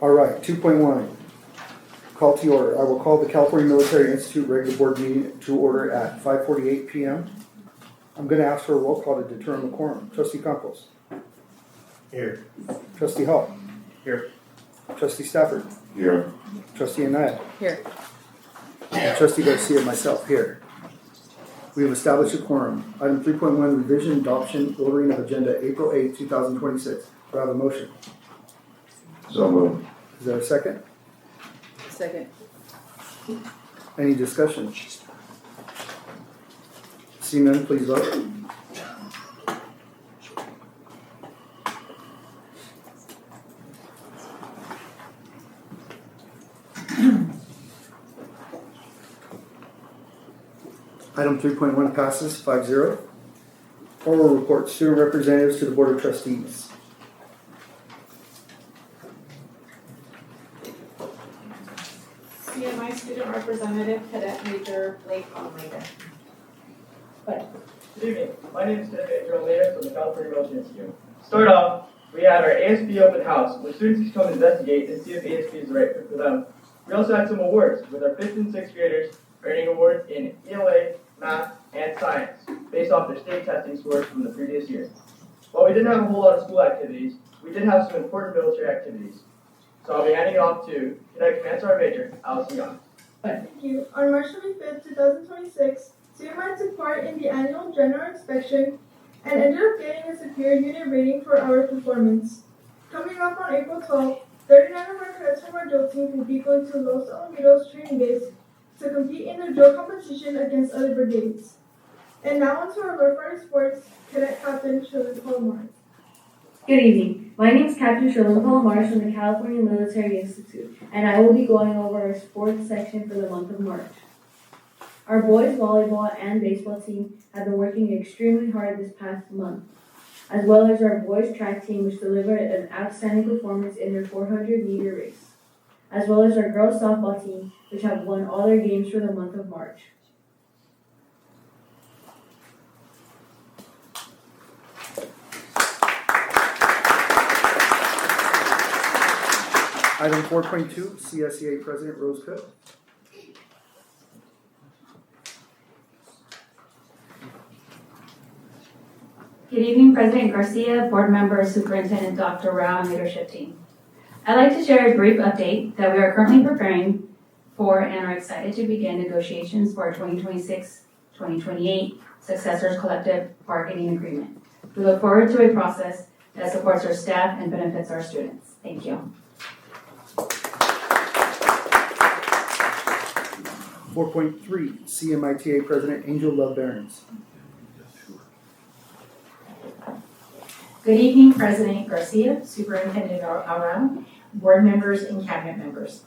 All right, 2.1, call to order. I will call the California Military Institute regular board meeting to order at 5:48 p.m. I'm going to ask for a roll call to determine the quorum. Trustee Campos. Here. Trustee Hall. Here. Trustee Stafford. Here. Trustee Anaya. Here. And Trustee Garcia, myself, here. We have established a quorum. Item 3.1, revision, adoption, ordering of agenda, April 8, 2026. Do I have a motion? So moved. Is there a second? Second. Any discussion? Seeing none, please vote. Item 3.1 passes 5-0. Oral report, student representatives to the Board of Trustees. CMI student representative, Cadet Major Blake Almeida. Good evening. My name is Cadet Major Almeida from the California Military Institute. To start off, we had our ASB open house, where students could come investigate and see if ASB is the right fit for them. We also had some awards, with our 5th and 6th graders earning awards in ELA, math, and science, based off their state testing scores from the previous year. While we didn't have a whole lot of school activities, we did have some important military activities. So I'll be handing it off to Cadet Command Sergeant Major Allison Young. Thank you. On March 25th, 2026, CMI took part in the annual general inspection and ended up getting a superior unit rating for our performance. Coming up on April 12th, 39 of our cadets from our drill team will be going to Los Alamitos training base to compete in the drill competition against other brigades. And now onto our Rough Rider Sports, Cadet Captain Shirley Palomar. Good evening. My name is Captain Shirley Palomar from the California Military Institute, and I will be going over our sports section for the month of March. Our boys volleyball and baseball team have been working extremely hard this past month, as well as our boys track team, which delivered an outstanding performance in their 400-meter race, as well as our girls softball team, which have won all their games for the month of March. Item 4.2, CSEA President Rose Cook. Good evening, President Garcia, board members, superintendent Dr. Rao, and leadership team. I'd like to share a brief update that we are currently preparing for and are excited to begin negotiations for our 2026-2028 Successors Collective Bargaining Agreement. We look forward to a process that supports our staff and benefits our students. Thank you. 4.3, CMITA President Angel Love Behrens. Good evening, President Garcia, Superintendent Arao, board members, and cabinet members.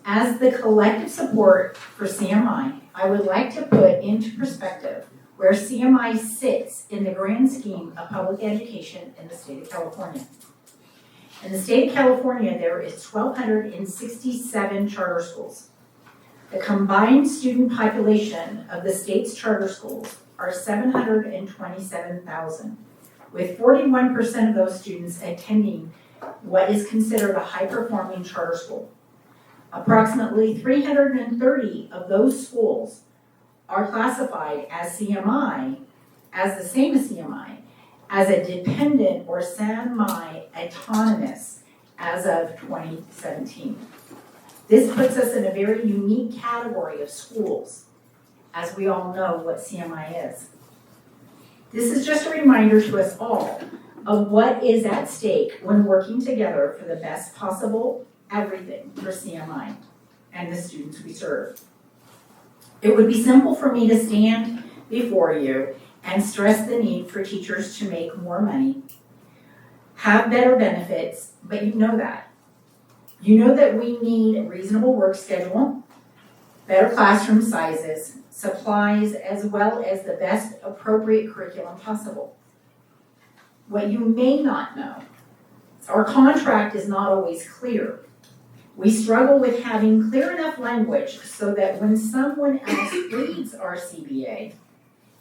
As the collective support for CMI, I would like to put into perspective where CMI sits in the grand scheme of public education in the state of California. In the state of California, there is 1,267 charter schools. The combined student population of the state's charter schools are 727,000, with 41% of those students attending what is considered a high-performing charter school. Approximately 330 of those schools are classified as CMI, as the same as CMI, as a dependent or semi-autonomous as of 2017. This puts us in a very unique category of schools, as we all know what CMI is. This is just a reminder to us all of what is at stake when working together for the best possible everything for CMI and the students we serve. It would be simple for me to stand before you and stress the need for teachers to make more money, have better benefits, but you know that. You know that we need a reasonable work schedule, better classroom sizes, supplies, as well as the best appropriate curriculum possible. What you may not know, our contract is not always clear. We struggle with having clear enough language so that when someone else reads our CBA,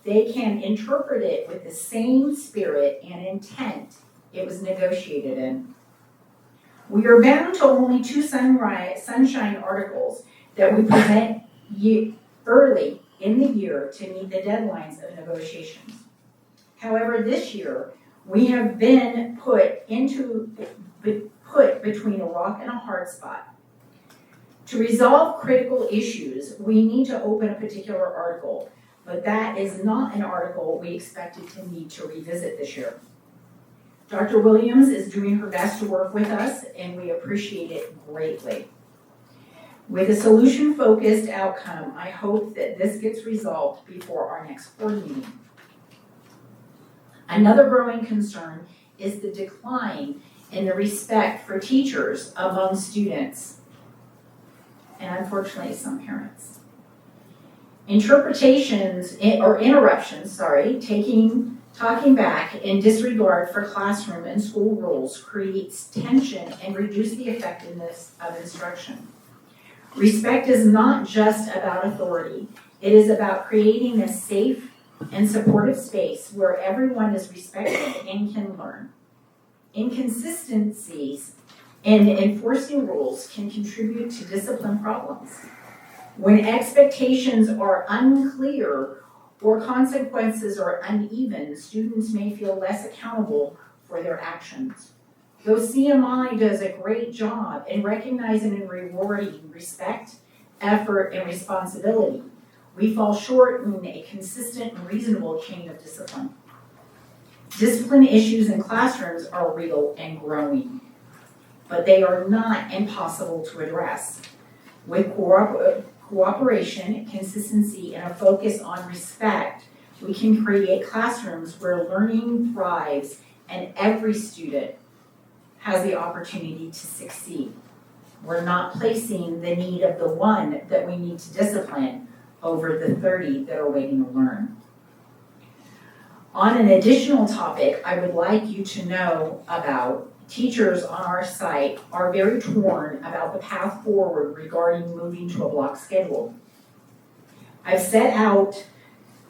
they can interpret it with the same spirit and intent it was negotiated in. We are bound to only 2 sunshine articles that we present early in the year to meet the deadlines of negotiations. However, this year, we have been put between a rock and a hard spot. To resolve critical issues, we need to open a particular article, but that is not an article we expected to need to revisit this year. Dr. Williams is doing her best to work with us, and we appreciate it greatly. With a solution-focused outcome, I hope that this gets resolved before our next board meeting. Another growing concern is the decline in the respect for teachers among students, and unfortunately some parents. Interruptions, talking back and disregard for classroom and school rules creates tension and reduces the effectiveness of instruction. Respect is not just about authority. It is about creating a safe and supportive space where everyone is respected and can learn. Inconsistencies in enforcing rules can contribute to discipline problems. When expectations are unclear or consequences are uneven, students may feel less accountable for their actions. Though CMI does a great job in recognizing and rewarding respect, effort, and responsibility, we fall short in a consistent and reasonable chain of discipline. Discipline issues in classrooms are real and growing, but they are not impossible to address. With cooperation, consistency, and a focus on respect, we can create classrooms where learning thrives and every student has the opportunity to succeed. We're not placing the need of the one that we need to discipline over the 30 that are waiting to learn. On an additional topic, I would like you to know about teachers on our site are very torn about the path forward regarding moving to a block schedule. I've set out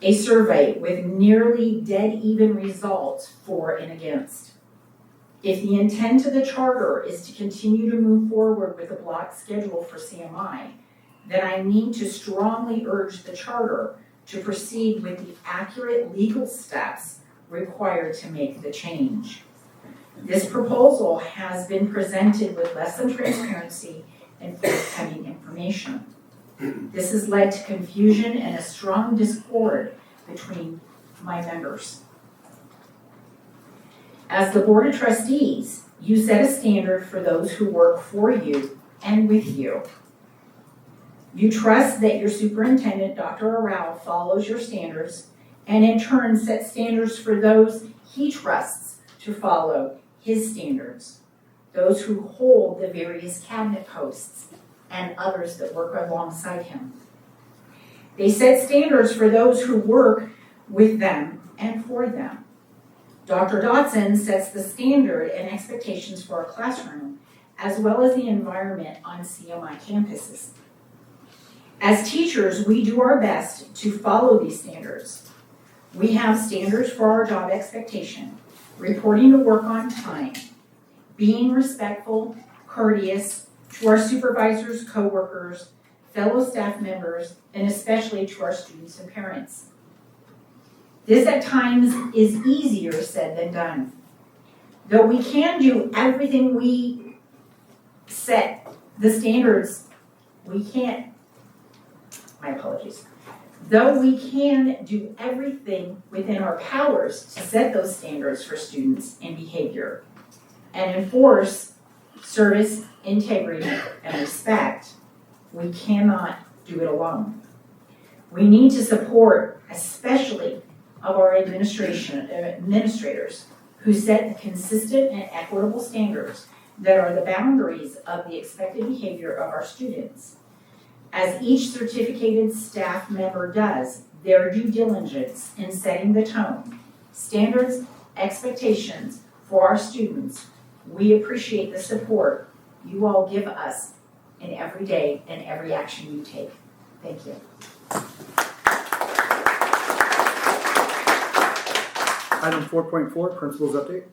a survey with nearly dead even results for and against. If the intent of the charter is to continue to move forward with a block schedule for CMI, then I need to strongly urge the charter to proceed with the accurate legal steps required to make the change. This proposal has been presented with less than transparency and forthcoming information. This has led to confusion and a strong discord between my members. As the Board of Trustees, you set a standard for those who work for you and with you. You trust that your superintendent, Dr. Arau, follows your standards and in turn sets standards for those he trusts to follow his standards, those who hold the various cabinet posts and others that work alongside him. They set standards for those who work with them and for them. Dr. Dotson sets the standard and expectations for our classroom, as well as the environment on CMI campuses. As teachers, we do our best to follow these standards. We have standards for our job expectation, reporting to work on time, being respectful, courteous to our supervisors, coworkers, fellow staff members, and especially to our students and parents. This at times is easier said than done. Though we can do everything we set the standards, we can't, my apologies. Though we can do everything within our powers to set those standards for students and behavior and enforce service, integrity, and respect, we cannot do it alone. We need to support, especially of our administrators who set the consistent and equitable standards that are the boundaries of the expected behavior of our students. As each certificated staff member does their due diligence in setting the tone, standards, expectations for our students, we appreciate the support you all give us in every day and every action you take. Thank you. Item 4.4, principals update.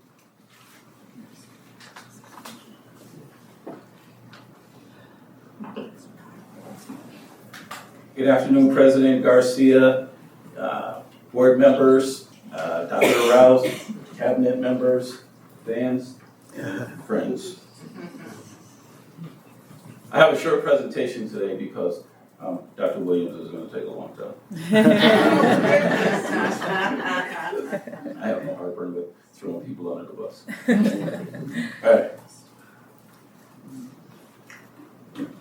Good afternoon, President Garcia, board members, Dr. Rouse, cabinet members, fans, and friends. I have a short presentation today because Dr. Williams is going to take a long time. I have no heartburn with throwing people under the bus. All right.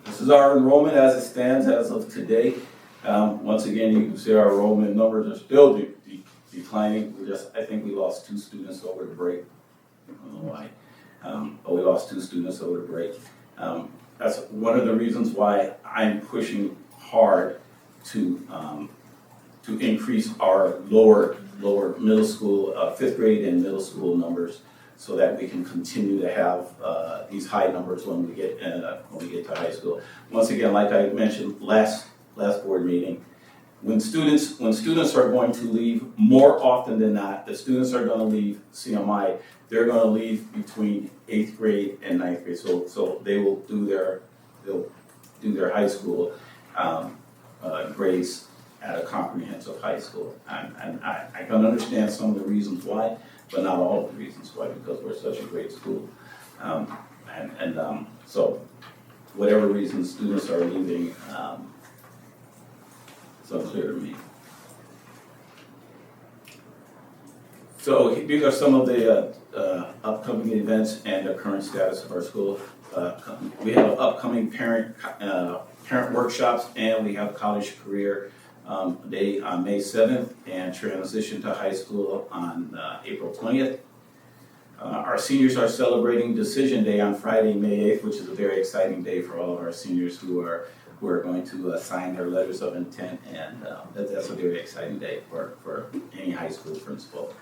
This is our enrollment as it stands as of today. Once again, you can see our enrollment numbers are still declining. I think we lost 2 students over the break. I don't know why, but we lost 2 students over the break. That's one of the reasons why I'm pushing hard to increase our lower middle school, 5th grade and middle school numbers, so that we can continue to have these high numbers when we get to high school. Once again, like I mentioned last board meeting, when students are going to leave, more often than not, the students are going to leave CMI. They're going to leave between 8th grade and 9th grade, so they will do their high school grades at a comprehensive high school. And I can understand some of the reasons why, but not all of the reasons why, because we're such a great school. So whatever reason students are leaving, it's unclear to me. So these are some of the upcoming events and the current status of our school. We have upcoming parent workshops, and we have college career day on May 7th and transition to high school on April 20th. Our seniors are celebrating Decision Day on Friday, May 8th, which is a very exciting day for all of our seniors who are going to sign their letters of intent, and that's a very exciting day for any high school principal.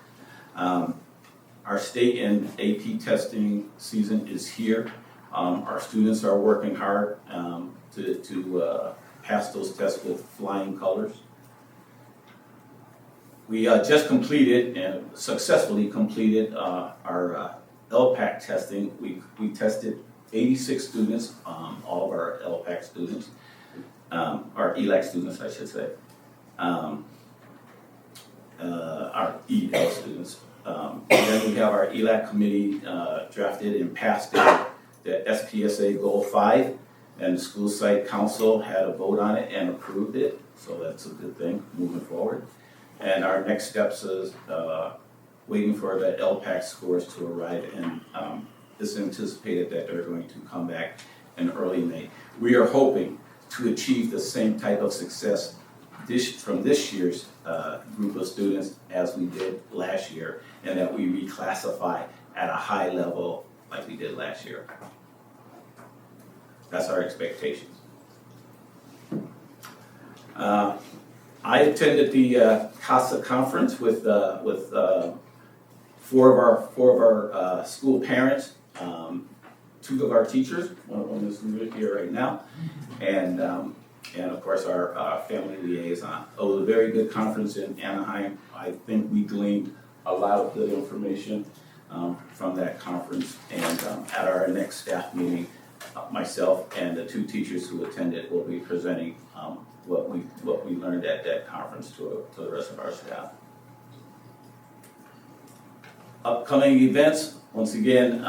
Our state and AP testing season is here. Our students are working hard to pass those tests with flying colors. We just completed and successfully completed our LPAC testing. We tested 86 students, all of our LPAC students, our ELAC students, I should say, our EL students. And then we have our ELAC committee drafted and passed the SPSA Goal 5, and the school site council had a vote on it and approved it, so that's a good thing moving forward. And our next steps is waiting for the LPAC scores to arrive, and it's anticipated that they're going to come back in early May. We are hoping to achieve the same type of success from this year's group of students as we did last year, and that we reclassify at a high level like we did last year. That's our expectations. I attended the CASA conference with 4 of our school parents, 2 of our teachers, one of them is here right now, and of course our family liaison. It was a very good conference in Anaheim. I think we gleaned a lot of good information from that conference, and at our next staff meeting, myself and the 2 teachers who attended will be presenting what we learned at that conference to the rest of our staff. Upcoming events, once again,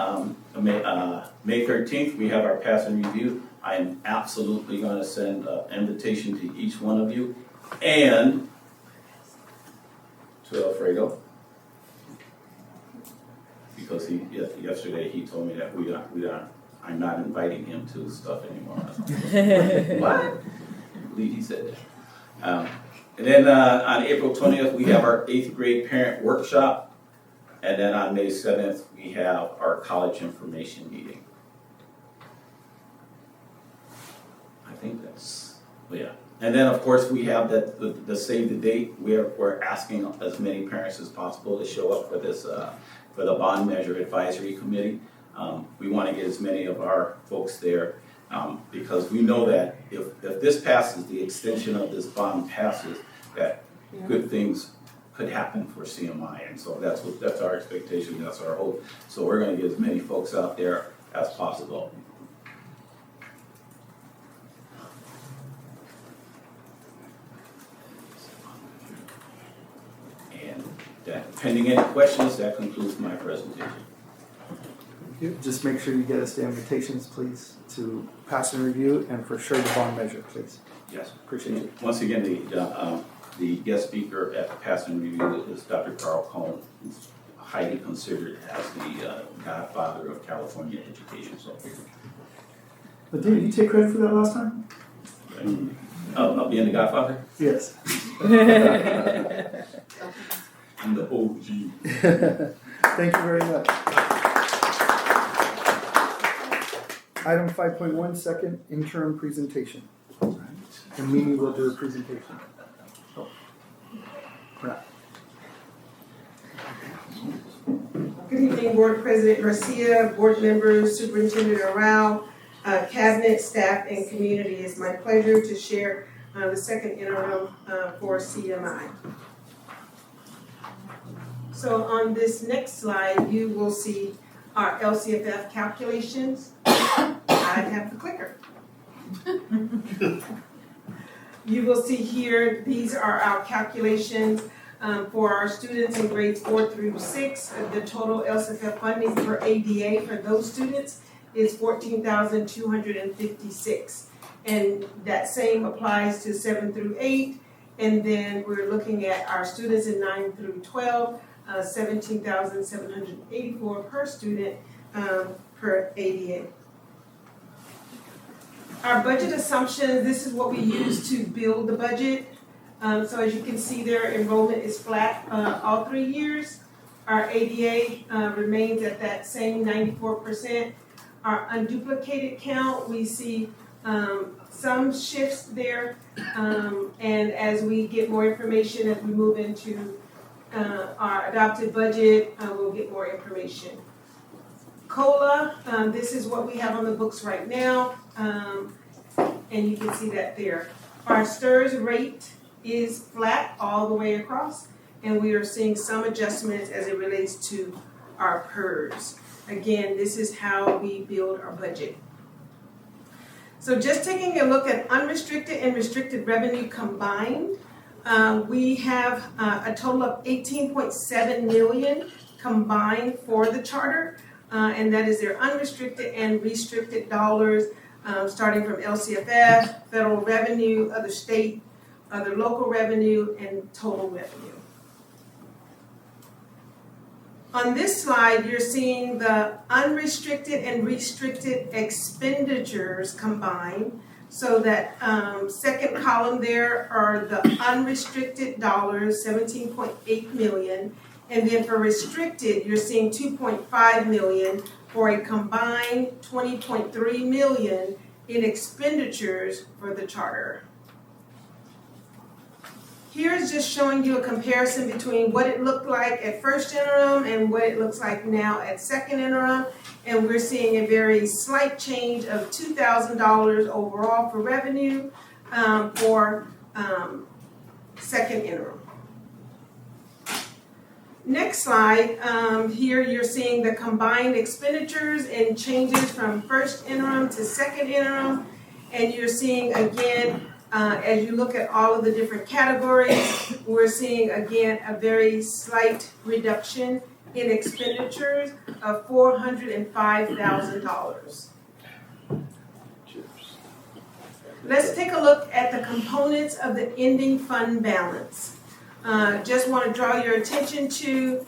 May 13th, we have our pass and review. I am absolutely going to send an invitation to each one of you, and to Alfredo, because yesterday he told me that I'm not inviting him to stuff anymore. What? I believe he said that. And then on April 20th, we have our 8th grade parent workshop. And then on May 7th, we have our college information meeting. I think that's, yeah. And then, of course, we have the save the date. We're asking as many parents as possible to show up for this, for the bond measure advisory committee. We want to get as many of our folks there because we know that if this passes, the extension of this bond passes, that good things could happen for CMI, and so that's our expectation, that's our hope. So we're going to get as many folks out there as possible. Pending any questions, that concludes my presentation. Just make sure you get us the invitations, please, to pass and review, and for sure the bond measure, please. Yes. Appreciate it. Once again, the guest speaker at the pass and review is Dr. Carl Cohn, who's highly considered as the godfather of California education. So, But didn't you take credit for that last time? I'll be in the godfather. Yes. I'm the OG. Thank you very much. Item 5.1, second interim presentation. And Mimi will do a presentation. Oh. Yeah. Good evening, Board President Garcia, board members, Superintendent Arau, cabinet, staff, and community. It's my pleasure to share the second interim for CMI. So on this next slide, you will see our LCFF calculations. I have the clicker. You will see here, these are our calculations for our students in grades 4 through 6. The total LCFF funding for ADA for those students is $14,256. And that same applies to 7 through 8. And then we're looking at our students in 9 through 12, $17,784 per student per ADA. Our budget assumptions, this is what we use to build the budget. So as you can see there, enrollment is flat all 3 years. Our ADA remains at that same 94%. Our unduplicated count, we see some shifts there. And as we get more information, as we move into our adopted budget, we'll get more information. COLA, this is what we have on the books right now, and you can see that there. Our STRS rate is flat all the way across, and we are seeing some adjustments as it relates to our PERS. Again, this is how we build our budget. So just taking a look at unrestricted and restricted revenue combined, we have a total of $18.7 million combined for the charter. And that is their unrestricted and restricted dollars, starting from LCFF, federal revenue, other state, other local revenue, and total revenue. On this slide, you're seeing the unrestricted and restricted expenditures combined. So that second column there are the unrestricted dollars, $17.8 million. And then for restricted, you're seeing $2.5 million for a combined $20.3 million in expenditures for the charter. Here's just showing you a comparison between what it looked like at first interim and what it looks like now at second interim. And we're seeing a very slight change of $2,000 overall for revenue for second interim. Next slide, here you're seeing the combined expenditures and changes from first interim to second interim. And you're seeing again, as you look at all of the different categories, we're seeing again a very slight reduction in expenditures of $405,000. Let's take a look at the components of the ending fund balance. Just want to draw your attention to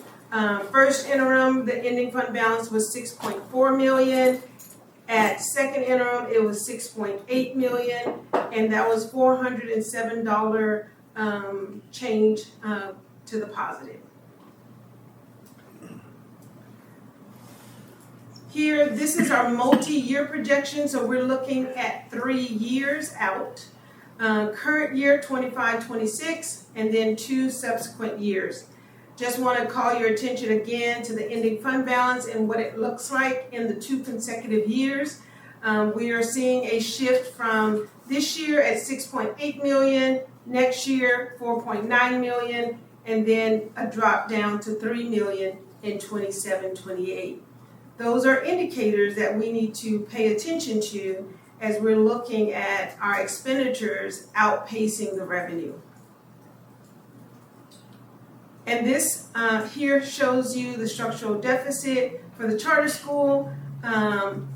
first interim, the ending fund balance was $6.4 million. At second interim, it was $6.8 million, and that was $407 change to the positive. Here, this is our multi-year projection, so we're looking at 3 years out. Current year, 25-26, and then 2 subsequent years. Just want to call your attention again to the ending fund balance and what it looks like in the 2 consecutive years. We are seeing a shift from this year at $6.8 million, next year 4.9 million, and then a drop down to $3 million in 27-28. Those are indicators that we need to pay attention to as we're looking at our expenditures outpacing the revenue. And this here shows you the structural deficit for the charter school.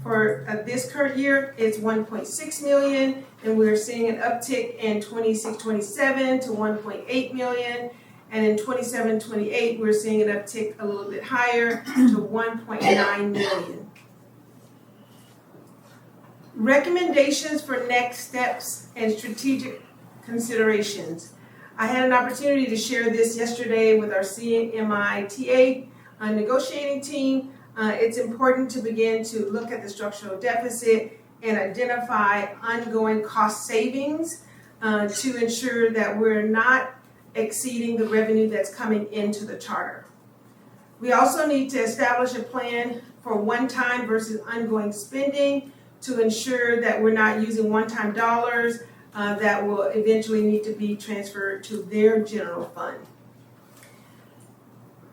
For this current year, it's 1.6 million, and we're seeing an uptick in 26-27 to 1.8 million. And in 27-28, we're seeing an uptick a little bit higher to 1.9 million. Recommendations for next steps and strategic considerations. I had an opportunity to share this yesterday with our CMI TA negotiating team. It's important to begin to look at the structural deficit and identify ongoing cost savings to ensure that we're not exceeding the revenue that's coming into the charter. We also need to establish a plan for one-time versus ongoing spending to ensure that we're not using one-time dollars that will eventually need to be transferred to their general fund.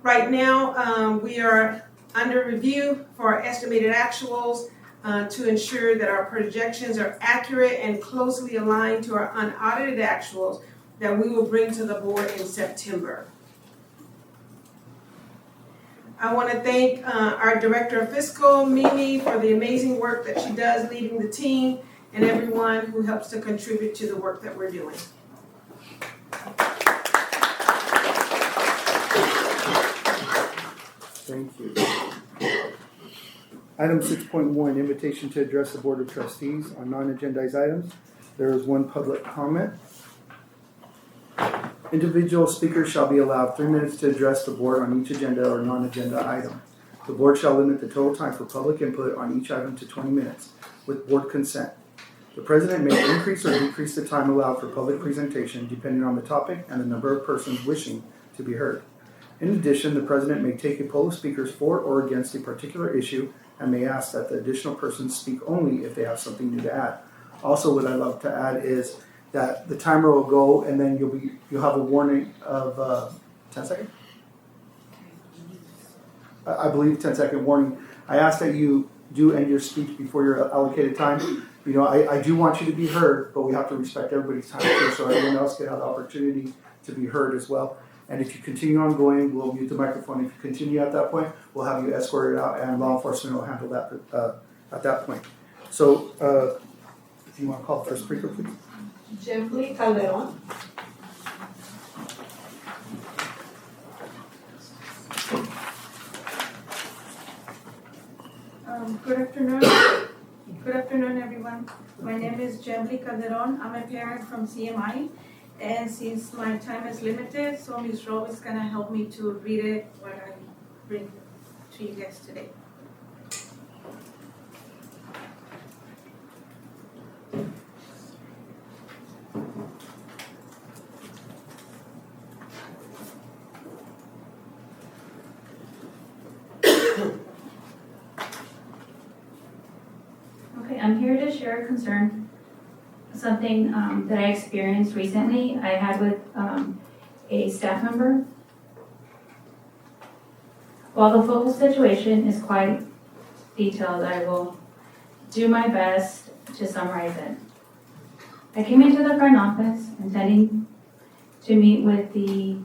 Right now, we are under review for our estimated actuals to ensure that our projections are accurate and closely aligned to our unaudited actuals that we will bring to the board in September. I want to thank our Director of Fiscal, Mimi, for the amazing work that she does leading the team, and everyone who helps to contribute to the work that we're doing. Thank you. Item 6.1, invitation to address the Board of Trustees on non-agendized items. There is one public comment. Individual speakers shall be allowed 3 minutes to address the board on each agenda or non-agenda item. The board shall limit the total time for public input on each item to 20 minutes with board consent. The president may increase or decrease the time allowed for public presentation depending on the topic and the number of persons wishing to be heard. In addition, the president may take a poll of speakers for or against a particular issue and may ask that the additional persons speak only if they have something new to add. Also, what I'd love to add is that the timer will go and then you'll have a warning of 10 seconds? I believe 10-second warning. I ask that you do end your speech before your allocated time. You know, I do want you to be heard, but we have to respect everybody's time too, so everyone else can have the opportunity to be heard as well. And if you continue on going, we'll mute the microphone. If you continue at that point, we'll have you escorted out and law enforcement will handle that at that point. So if you want to call the first speaker, please. Jeffrey Calderon. Good afternoon, everyone. My name is Jemly Calderon. I'm a parent from CMI, and since my time is limited, so Ms. Rowe is gonna help me to read it what I bring to you guys today. I'm here to share a concern, something that I experienced recently. I had with a staff member. While the full situation is quite detailed, I will do my best to summarize it. I came into the front office intending to meet with the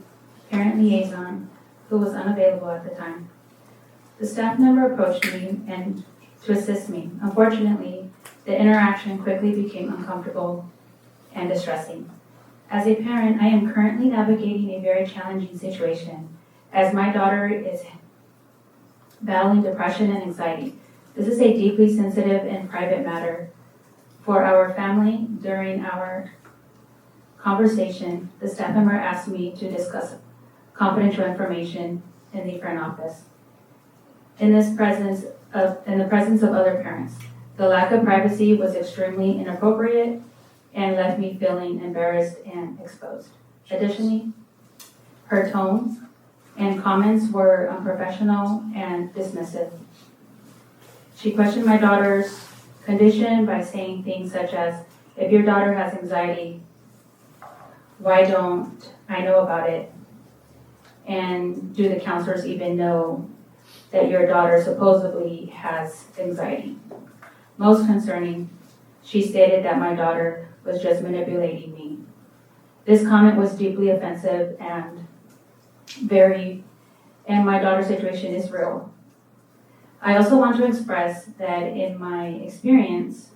parent liaison who was unavailable at the time. The staff member approached me and to assist me. Unfortunately, the interaction quickly became uncomfortable and distressing. As a parent, I am currently navigating a very challenging situation as my daughter is battling depression and anxiety. This is a deeply sensitive and private matter for our family. During our conversation, the staff member asked me to discuss confidential information in the front office. In the presence of other parents. The lack of privacy was extremely inappropriate and left me feeling embarrassed and exposed. Additionally, her tone and comments were unprofessional and dismissive. She questioned my daughter's condition by saying things such as, if your daughter has anxiety, why don't I know about it? And do the counselors even know that your daughter supposedly has anxiety? Most concerning, she stated that my daughter was just manipulating me. This comment was deeply offensive and and my daughter's situation is real. I also want to express that in my experience,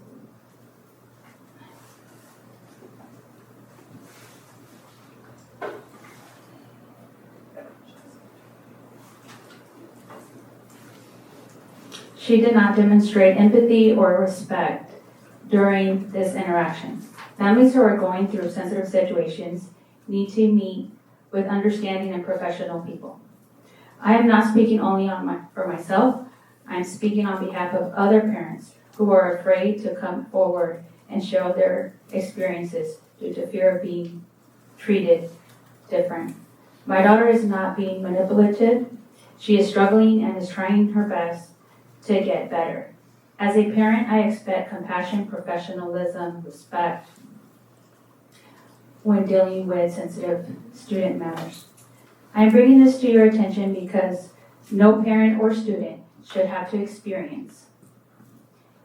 she did not demonstrate empathy or respect during this interaction. Families who are going through sensitive situations need to meet with understanding and professional people. I am not speaking only for myself. I'm speaking on behalf of other parents who are afraid to come forward and share their experiences due to fear of being treated different. My daughter is not being manipulative. She is struggling and is trying her best to get better. As a parent, I expect compassion, professionalism, respect when dealing with sensitive student matters. I am bringing this to your attention because no parent or student should have to experience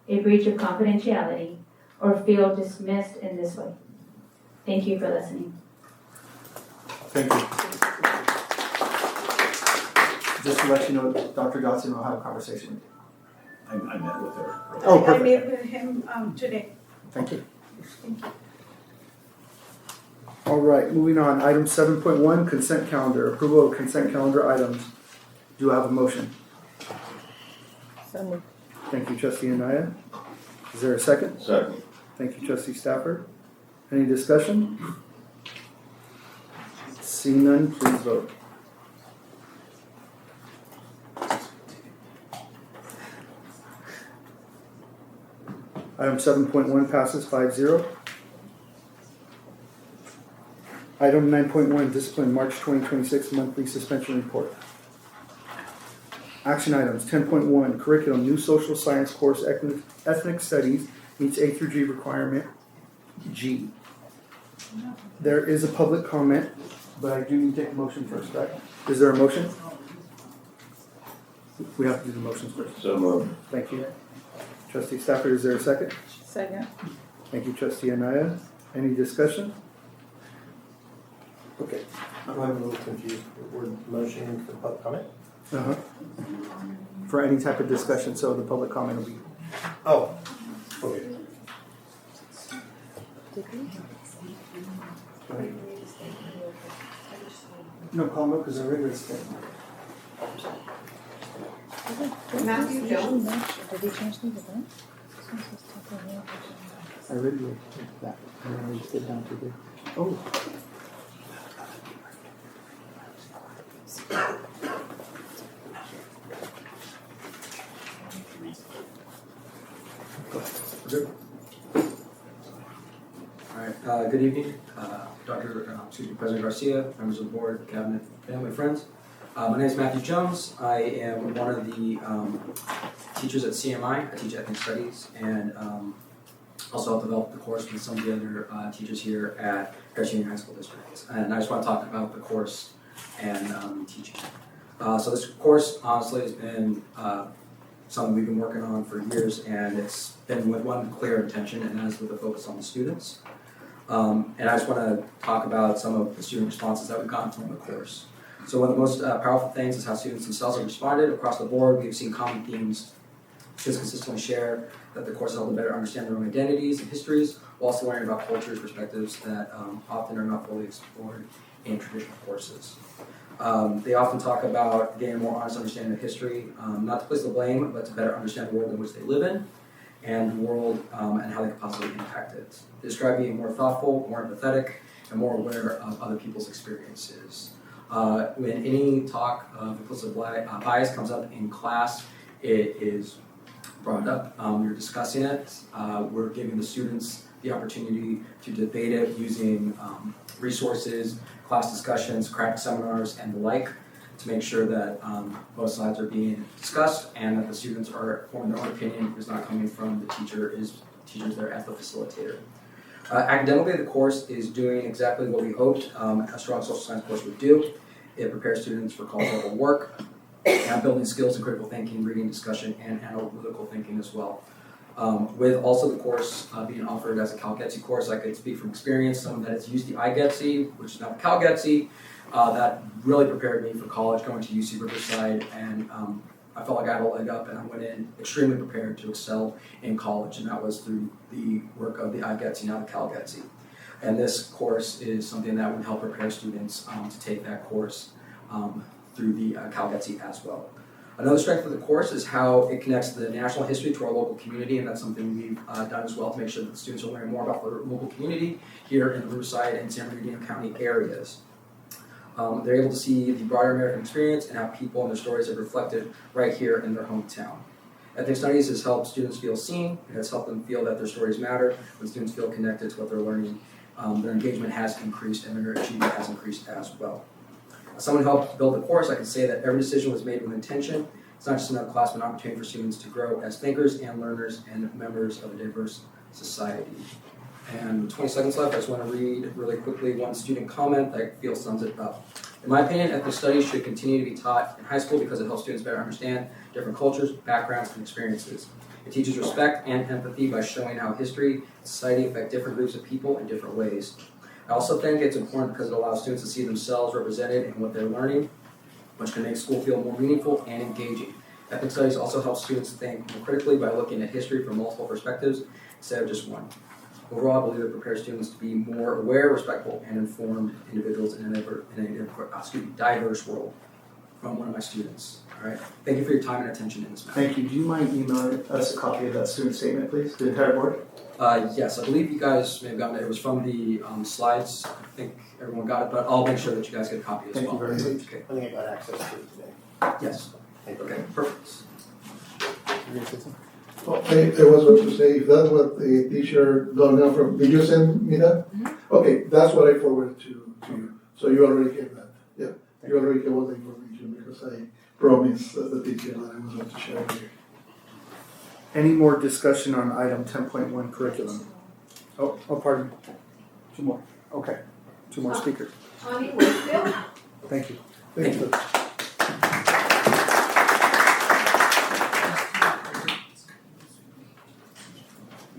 a breach of confidentiality or feel dismissed in this way. Thank you for listening. Thank you. Just to let you know, Dr. Dotson will have a conversation with you. I met with her. Oh, I perfect. met with him today. Thank you. All right, moving on. Item 7.1, consent calendar. Approval of consent calendar items. Do I have a motion? So moved. Thank you, Trustee Anaya. Is there a second? Second. Thank you, Trustee Stafford. Any discussion? Seeing none, please vote. Item 7.1 passes 5-0. Item 9.1, discipline, March 2026 monthly suspension report. Action items, 10.1, curriculum, new social science course, ethnic studies, meets A through G requirement, G. There is a public comment, but I do need to take a motion first, right? Is there a motion? We have to do the motions first. So moved. Thank you. Trustee Stafford, is there a second? Second. Thank you, Trustee Anaya. Any discussion? Okay. I'm a little confused. We're motioning for public comment? Uh-huh. For any type of discussion, so the public comment will be. Oh, okay. No comment because I read it. Matthew Jones. Did he change the event? I read it that. And then I just get down to the. Oh. Good. All right, good evening, President Garcia, members of the board, cabinet, family, friends. My name is Matthew Jones. I am one of the teachers at CMI. I teach ethnic studies and also help develop the course with some of the other teachers here at Garcia High School District. And I just want to talk about the course and teaching. So this course honestly has been something we've been working on for years, and it's been with one clear intention, and that is with a focus on the students. And I just want to talk about some of the student responses that we've gotten from the course. So one of the most powerful things is how students themselves have responded across the board. We've seen common themes. Students consistently share that the course has helped them better understand their own identities and histories, while also learning about cultures, perspectives that often are not fully explored in traditional courses. They often talk about getting a more honest understanding of history, not to place the blame, but to better understand the world in which they live in, and the world and how they could possibly impact it. They describe being more thoughtful, more empathetic, and more aware of other people's experiences. When any talk of implicit bias comes up in class, it is brought up. We're discussing it. We're giving the students the opportunity to debate it using resources, class discussions, craft seminars, and the like, to make sure that both sides are being discussed and that the students are forming their own opinion, who's not coming from the teachers there as the facilitator. Academically, the course is doing exactly what we hoped a strong social science course would do. It prepares students for college level work and building skills in critical thinking, reading, discussion, and analytical thinking as well. With also the course being offered as a CalGETSI course, I could speak from experience, someone that has used the iGETSI, which is now CalGETSI. that really prepared me for college, going to UC Riverside, and I felt like I had a leg up, and I went in extremely prepared to excel in college, and that was through the work of the iGETSI, now the CalGETSI. And this course is something that would help prepare students to take that course through the CalGETSI as well. Another strength of the course is how it connects the national history to our local community, and that's something we've done as well to make sure that the students are learning more about the local community here in the Riverside and San Bernardino County areas. They're able to see the broader American experience and how people and their stories are reflected right here in their hometown. Ethnic Studies has helped students feel seen. It has helped them feel that their stories matter. When students feel connected to what they're learning, their engagement has increased and their achievement has increased as well. As someone who helped build the course, I can say that every decision was made with intention. It's not just another class, but an opportunity for students to grow as thinkers and learners and members of a diverse society. And with 20 seconds left, I just want to read really quickly one student comment that I feel sums it up. In my opinion, ethnic studies should continue to be taught in high school because it helps students better understand different cultures, backgrounds, and experiences. It teaches respect and empathy by showing how history and society affect different groups of people in different ways. I also think it's important because it allows students to see themselves represented in what they're learning, which can make school feel more meaningful and engaging. Ethnic studies also helps students think more critically by looking at history from multiple perspectives instead of just one. Overall, I believe it prepares students to be more aware, respectful, and informed individuals in a diverse world from one of my students. All right. Thank you for your time and attention in this matter. Thank you. Do you mind emailing us a copy of that student statement, please, the entire board? Yes, I believe you guys may have gotten it. It was from the slides. I think everyone got it, but I'll make sure that you guys get a copy as well. Thank you very much. Okay. I think I got access to it today. Yes. Thank you. Okay, perfect. You gonna say something? Oh, I was going to say, if that's what the teacher Donna from, did you send me that? Okay, that's what I forwarded to you. So you already get that. Yeah, you already get all the information because I promised the teacher that I was going to share with you. Any more discussion on item 10.1 curriculum? Oh, pardon. Two more. Okay. Two more speakers. Tommy Wakefield. Thank you. Thank you.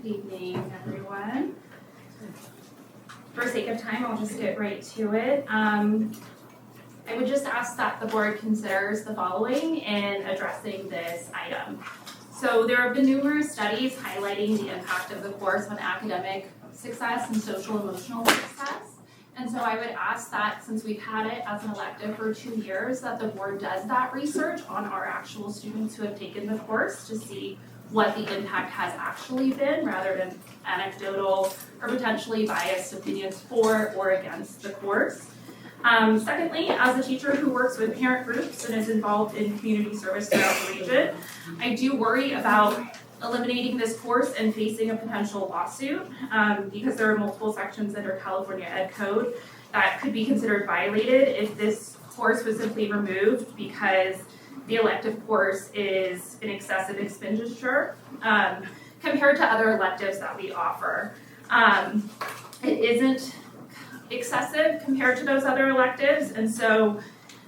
Good evening, everyone. For sake of time, I'll just get right to it. I would just ask that the board considers the following in addressing this item. So there have been numerous studies highlighting the impact of the course on academic success and social emotional success. And so I would ask that since we've had it as an elective for 2 years, that the board does that research on our actual students who have taken the course to see what the impact has actually been rather than anecdotal or potentially biased opinions for or against the course. Secondly, as a teacher who works with parent groups and is involved in community service throughout the region, I do worry about eliminating this course and facing a potential lawsuit because there are multiple sections under California Ed Code that could be considered violated if this course was simply removed because the elective course is an excessive expenditure compared to other electives that we offer. It isn't excessive compared to those other electives, and so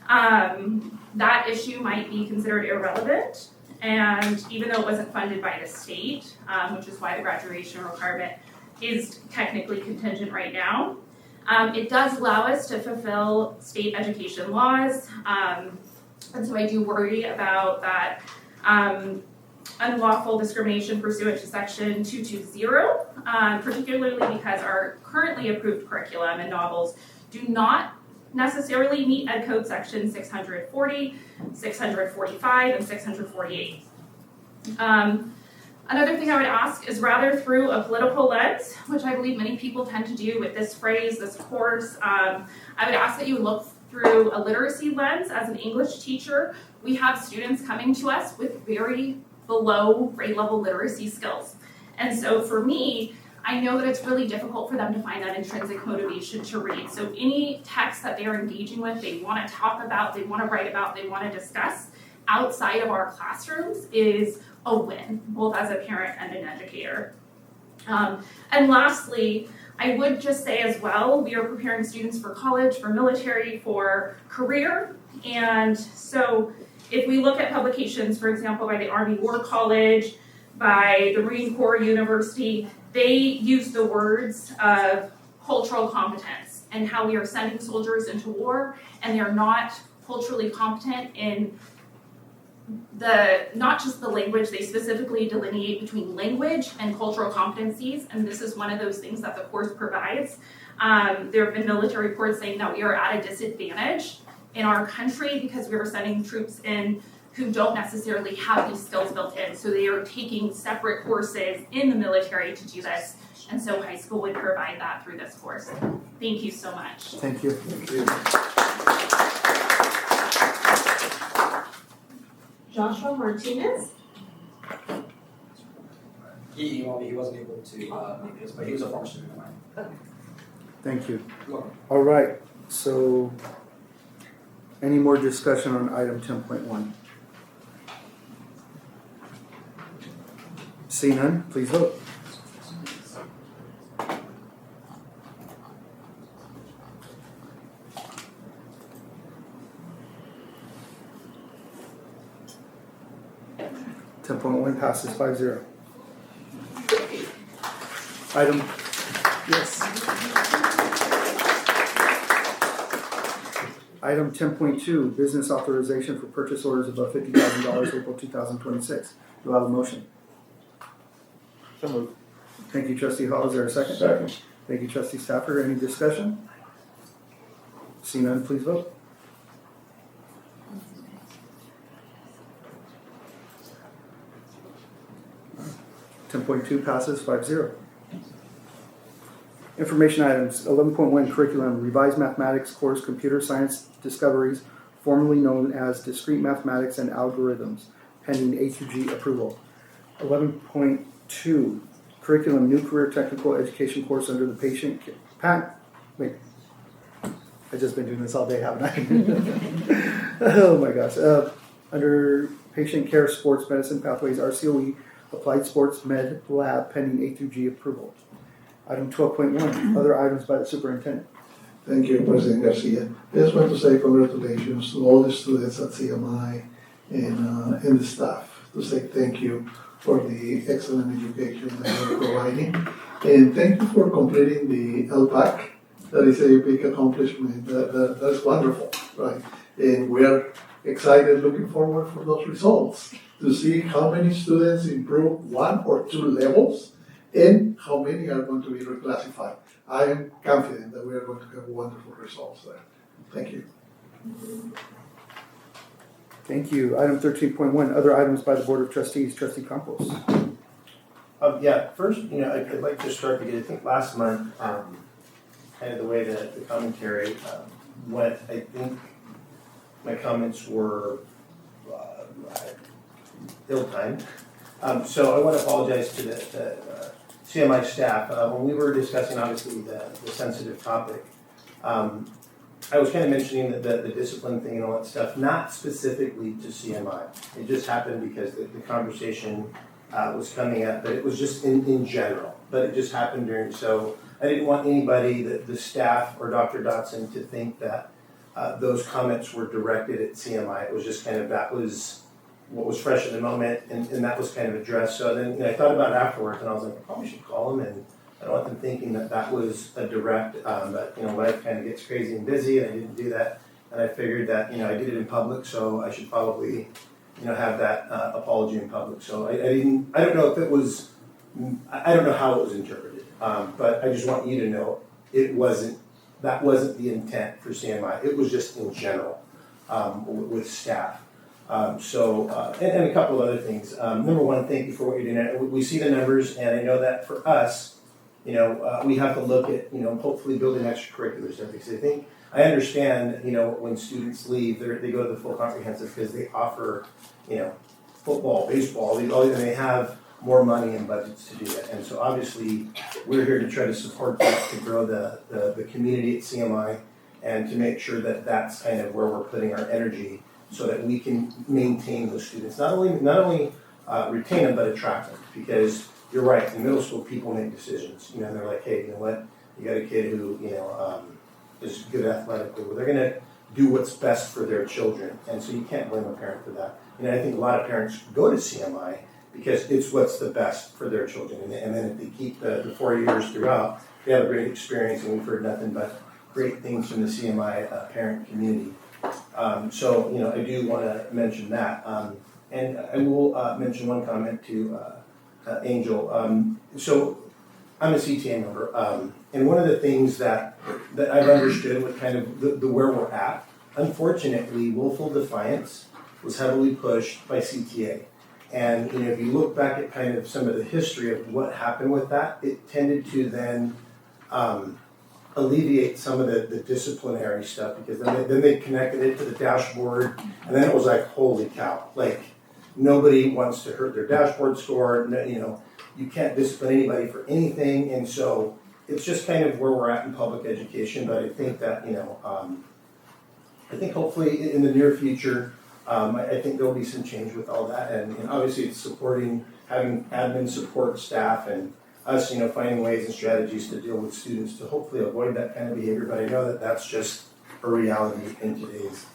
that issue might be considered irrelevant. And even though it wasn't funded by the state, which is why the graduation requirement is technically contingent right now, it does allow us to fulfill state education laws. And so I do worry about that unlawful discrimination pursuant to section 220, particularly because our currently approved curriculum and novels do not necessarily meet Ed Code section 640, 645, and 648. Another thing I would ask is rather through a political lens, which I believe many people tend to do with this phrase, this course, I would ask that you look through a literacy lens. As an English teacher, we have students coming to us with very below grade level literacy skills. And so for me, I know that it's really difficult for them to find that intrinsic motivation to read. So any text that they're engaging with, they want to talk about, they want to write about, they want to discuss outside of our classrooms is a win, both as a parent and an educator. And lastly, I would just say as well, we are preparing students for college, for military, for career. And so if we look at publications, for example, by the Army War College, by the Marine Corps University, they use the words of cultural competence. and how we are sending soldiers into war, and they are not culturally competent in not just the language, they specifically delineate between language and cultural competencies, and this is one of those things that the course provides. There have been military reports saying that we are at a disadvantage in our country because we are sending troops in who don't necessarily have these skills built in, so they are taking separate courses in the military to do this, and so high school would provide that through this course. Thank you so much. Thank you. Joshua Martinez. He wasn't able to make this, but he was a former student of mine. Thank you. You're welcome. All right, so any more discussion on item 10.1? See none, please vote. Passes 5-0. Item, yes. Item 10.2, business authorization for purchase orders above $50,000 April 2026. Do I have a motion? So moved. Thank you, Trustee Hall. Is there a second? Second. Thank you, Trustee Stafford. Any discussion? See none, please vote. Passes 5-0. Information items, 11.1 curriculum, revised mathematics course, computer science discoveries, formerly known as discrete mathematics and algorithms, pending A through G approval. 11.2 curriculum, new career technical education course under the I've just been doing this all day, haven't I? Oh my gosh. Under patient care, sports medicine pathways, RCOE, applied sports med lab, pending A through G approval. Item 12.1, other items by the superintendent. Thank you, President Garcia. I just want to say congratulations to all the students at CMI and the staff, to say thank you for the excellent education that you're providing. And thank you for completing the LPAC. That is a big accomplishment. That's wonderful, right? And we are excited, looking forward for those results to see how many students improve 1 or 2 levels and how many are going to be reclassified. I am confident that we are going to have wonderful results there. Thank you. Thank you. Item 13.1, other items by the Board of Trustees. Trustee Campos. First, I'd like to start because I think last month, kind of the way that the commentary went, I think my comments were ill-timed. So I want to apologize to the CMI staff. When we were discussing, obviously, the sensitive topic, I was kind of mentioning the discipline thing and all that stuff, not specifically to CMI. It just happened because the conversation was coming up, but it was just in general. But it just happened during, so I didn't want anybody, the staff or Dr. Dotson, to think that those comments were directed at CMI. It was just kind of, that was what was fresh in the moment, and that was kind of addressed. So then I thought about it afterwards, and I was like, I probably should call them, and I don't want them thinking that was a direct, but life kind of gets crazy and busy, and I didn't do that. And I figured that, I did it in public, so I should probably, have that apology in public. So I don't know if it was, I don't know how it was interpreted, but I just want you to know that wasn't the intent for CMI. It was just in general with staff. And a couple of other things. Number one, thank you for what you're doing. We see the numbers, and I know that for us, we have to look at, hopefully building extracurriculars. Because I understand, when students leave, they go to the full comprehensive because they offer, football, baseball, and they have more money and budgets to do that. And so obviously, we're here to try to support that, to grow the community at CMI, and to make sure that that's kind of where we're putting our energy, so that we can maintain those students, not only retain them, but attract them. Because you're right, in middle school, people make decisions. And they're like, hey, you know what? You got a kid who is good athletically. Well, they're going to do what's best for their children, and so you can't blame a parent for that. I think a lot of parents go to CMI because it's what's the best for their children, and then if they keep the 4 years throughout, they have a great experience, and we've heard nothing but great things from the CMI parent community. So, I do want to mention that. And I will mention one comment to Angel. So I'm a CTA member, and one of the things that I've understood with kind of the where we're at, unfortunately, willful defiance was heavily pushed by CTA. And if you look back at kind of some of the history of what happened with that, it tended to then alleviate some of the disciplinary stuff, because then they connected it to the dashboard, and then it was like, holy cow, like nobody wants to hurt their dashboard score. You can't discipline anybody for anything, and so it's just kind of where we're at in public education. But I think that I think hopefully in the near future, I think there'll be some change with all that, and obviously it's supporting, having admin support staff, and us, finding ways and strategies to deal with students to hopefully avoid that kind of behavior. But I know that that's just a reality in today's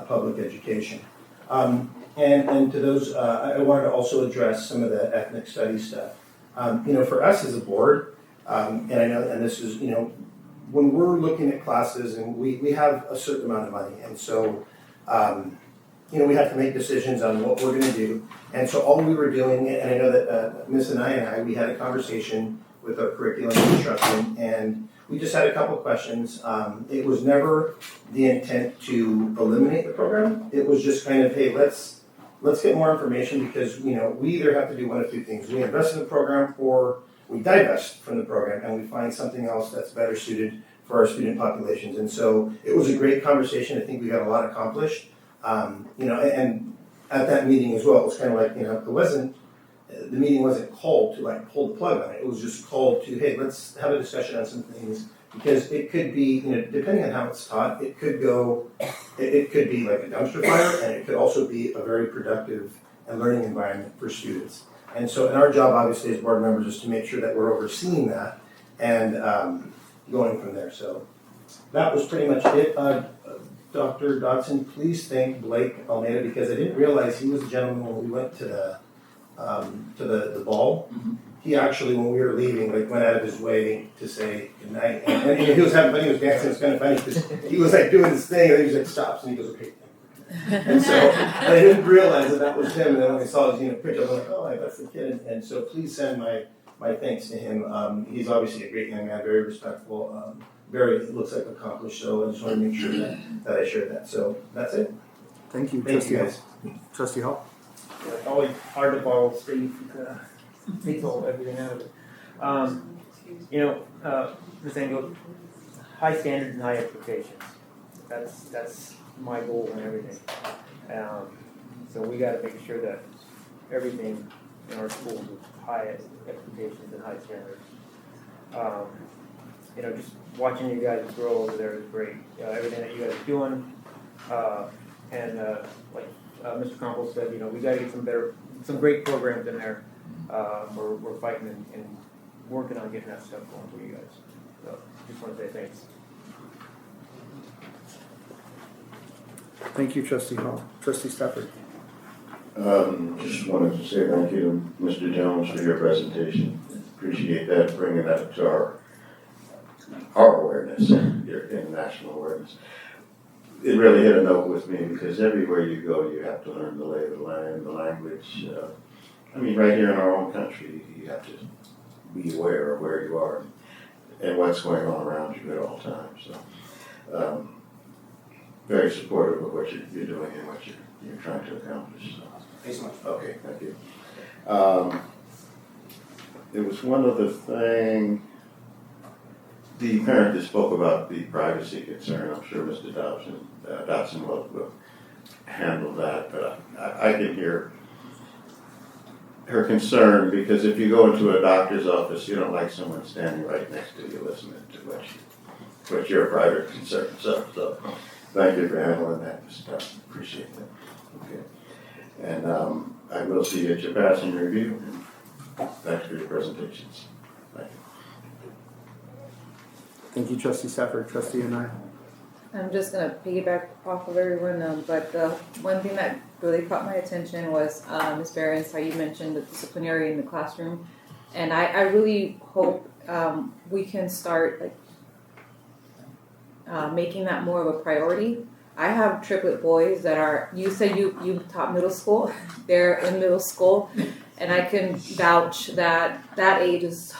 public education. And to those, I wanted to also address some of the ethnic studies stuff. For us as a board, and I know, and this is, when we're looking at classes, and we have a certain amount of money, and so, we have to make decisions on what we're going to do. And so all we were doing, and I know that Ms. and I, we had a conversation with our curriculum instruction, and we just had a couple questions. It was never the intent to eliminate the program. It was just kind of, hey, let's get more information, because we either have to do one of two things: we invest in the program, or we divest from the program and we find something else that's better suited for our student populations. And so it was a great conversation. I think we got a lot accomplished. And at that meeting as well, it was kind of like, the meeting wasn't called to like pull the plug on it. It was just called to, hey, let's have a discussion on some things, because it could be, depending on how it's taught, it could be like a dumpster fire, and it could also be a very productive and learning environment for students. And so, and our job obviously as board members is to make sure that we're overseeing that and going from there. So that was pretty much it. Dr. Dodson, please thank Blake Almeida, because I didn't realize he was a gentleman when we went to the ball. Mm-hmm. He actually, when we were leaving, went out of his way to say goodnight. And he was having fun, he was dancing. It was kind of funny because he was doing his thing, and then he was stops, and he goes, okay. And so I didn't realize that was him, and then when I saw his picture, I was like, oh, that's the kid. And so please send my thanks to him. He's obviously a great young man, very respectful, it looks like accomplished. So I just want to make sure that I shared that. So that's it. Thank you, Thank you, guys. Trustee Hall. Yeah, it's always hard to borrow Steve to take everything out of it. Ms. Engel, high standards and high expectations. That's my goal and everything. So we got to make sure that everything in our schools is high expectations and high standards. Just watching you guys grow over there is great. Everything that you guys are doing, and like Mr. Campbell said, we got to get some great programs in there. We're fighting and working on getting that stuff going for you guys. So just want to say thanks. Thank you, Trustee Hall. Trustee Stafford. Just wanted to say thank you to Mr. Jones for your presentation. Appreciate that, bringing that to our awareness, your international awareness. It really hit a note with me, because everywhere you go, you have to learn the lay of the land, the language. Right here in our own country, you have to be aware of where you are and what's going on around you at all times. So, very supportive of what you're doing and what you're trying to accomplish. So. Thanks so much. Okay, thank you. There was one other thing. The parent that spoke about the privacy concern, I'm sure Mr. Dodson will handle that, but I can hear her concern, because if you go into a doctor's office, you don't like someone standing right next to you listening to what your private concern. So thank you for handling that, Mr. Dodson. Appreciate that. Okay. And I will see you at your passing review. And thanks for your presentations. Thank you. Thank you, Trustee Stafford. Trustee and I. I'm just going to piggyback off of everyone, but the one thing that really caught my attention was, Ms. Behrens, how you mentioned the disciplinary in the classroom. And I really hope we can start making that more of a priority. I have triplet boys that are, you said you taught middle school, they're in middle school, and I can vouch that that age is so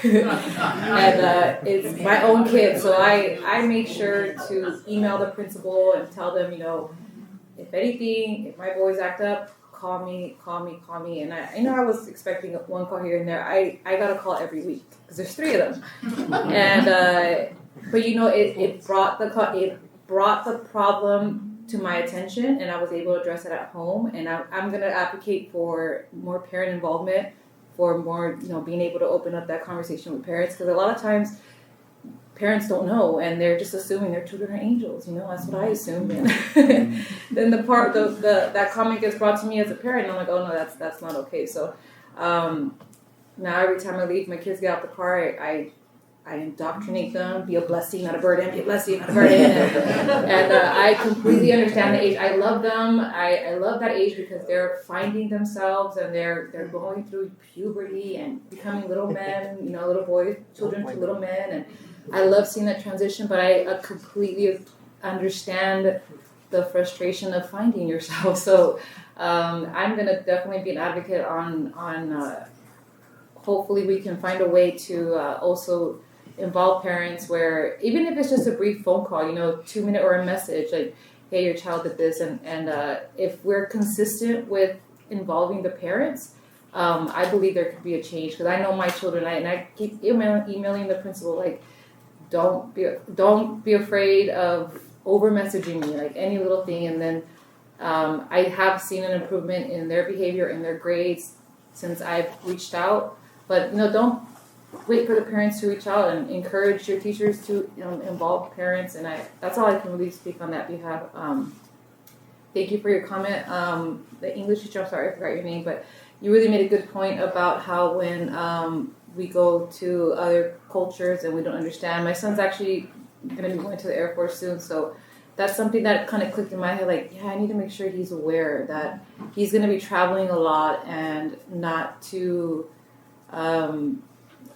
annoying. And it's my own kid, so I make sure to email the principal and tell them, if anything, if my boys act up, call me. And I know I was expecting one call here and there. I got a call every week because there's 3 of them. And but it brought the problem to my attention, and I was able to address it at home. And I'm gonna advocate for more parent involvement, for more being able to open up that conversation with parents, because a lot of times parents don't know, and they're just assuming their children are angels. That's what I assumed. And then that comment gets brought to me as a parent, and I'm like, oh no, that's not okay. So now every time I leave, my kids get out the car, I indoctrinate them, be a blessing, not a burden, be a blessing, not a burden. And I completely understand the age. I love them. I love that age because they're finding themselves, and they're going through puberty and becoming little men, little boys, children to little men. And I love seeing that transition, but I completely understand the frustration of finding yourself. So I'm going to definitely be an advocate on hopefully we can find a way to also involve parents where, even if it's just a brief phone call, 2-minute or a message, like, hey, your child did this. And if we're consistent with involving the parents, I believe there could be a change. Because I know my children, and I keep emailing the principal, like, don't be afraid of over messaging me, like any little thing. And then I have seen an improvement in their behavior, in their grades since I've reached out. But don't wait for the parents to reach out, and encourage your teachers to involve parents. And that's all I can really speak on that behalf. Thank you for your comment. The English teacher, I'm sorry I forgot your name, but you really made a good point about how when we go to other cultures and we don't understand. My son's actually going to be going to the Air Force soon, so that's something that kind of clicked in my head, like, yeah, I need to make sure he's aware that he's going to be traveling a lot, and not to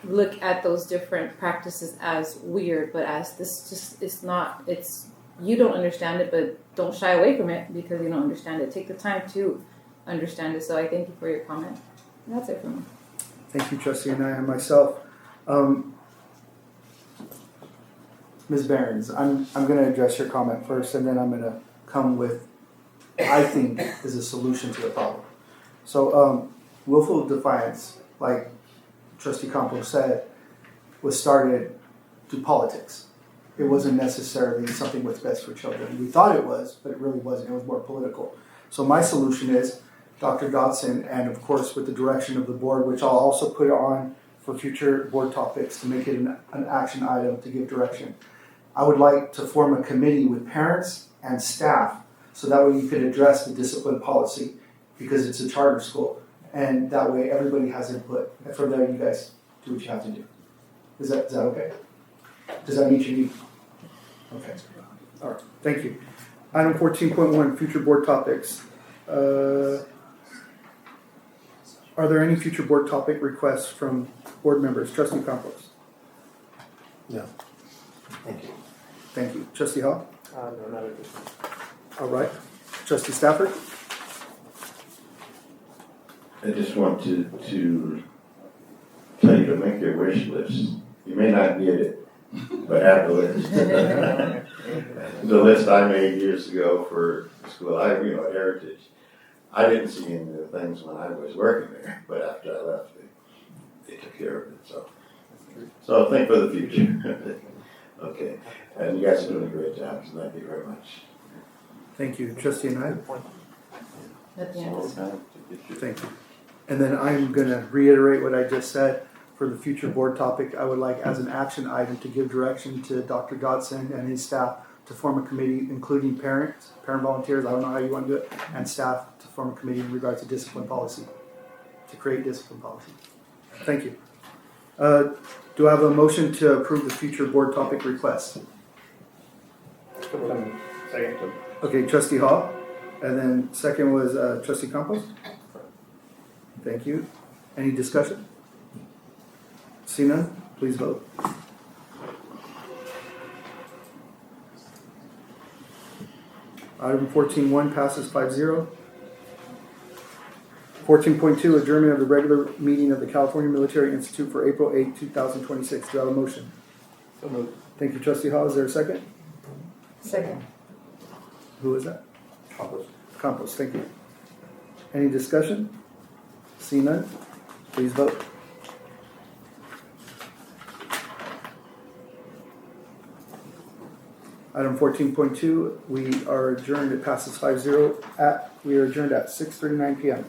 look at those different practices as weird, but as it's you don't understand it, but don't shy away from it because you don't understand it. Take the time to understand it. So I thank you for your comment. And that's it for me. Thank you, Trustee Anaya, and myself. Ms. Behrens, I'm going to address your comment first, and then I'm going to come with, I think, is a solution to the problem. So willful defiance, like Trustee Campos said, was started through politics. It wasn't necessarily something what's best for children. We thought it was, but it really wasn't. It was more political. So my solution is Dr. Dodson, and of course with the direction of the board, which I'll also put on for future board topics to make it an action item to give direction. I would like to form a committee with parents and staff so that way you could address the discipline policy because it's a charter school. And that way everybody has input. And from there you guys do what you have to do. Is that okay? Does that meet your need? Okay. All right. Thank you. Item 14.1, future board topics. Are there any future board topic requests from board members? Trustee Campos. No. Thank you. Thank you. Trustee Hall? No, not at this time. All right. Trustee Stafford? I just want to tell you to make your wish list. You may not get it, but have the list. The list I made years ago for school, Heritage. I didn't see any of the things when I was working there, but after I left, they took care of it. So think for the future. Okay, and you guys are doing a great job, so thank you very much. Thank you. Trustee Anaya? Thank you. And then I'm going to reiterate what I just said. For the future board topic, I would like as an action item to give direction to Dr. Dodson and his staff to form a committee including parent volunteers, I don't know how you want to do it, and staff to form a committee in regards to discipline policy, to create discipline policy. Thank you. Do I have a motion to approve the future board topic request? Second. Okay, Trustee Hall, and then second was Trustee Campos. Thank you. Any discussion? See none? Please vote. Item 14.1 passes 5-0. 14.2, adjournment of the regular meeting of the California Military Institute for April 8, 2026. Do I have a motion? So moved. Thank you, Trustee Hall. Is there a second? Second. Who is that? Campos. Campos, thank you. Any discussion? See none? Please vote. Item 14.2, we are adjourned. It passes 5-0. We are adjourned at 6:39 p.m.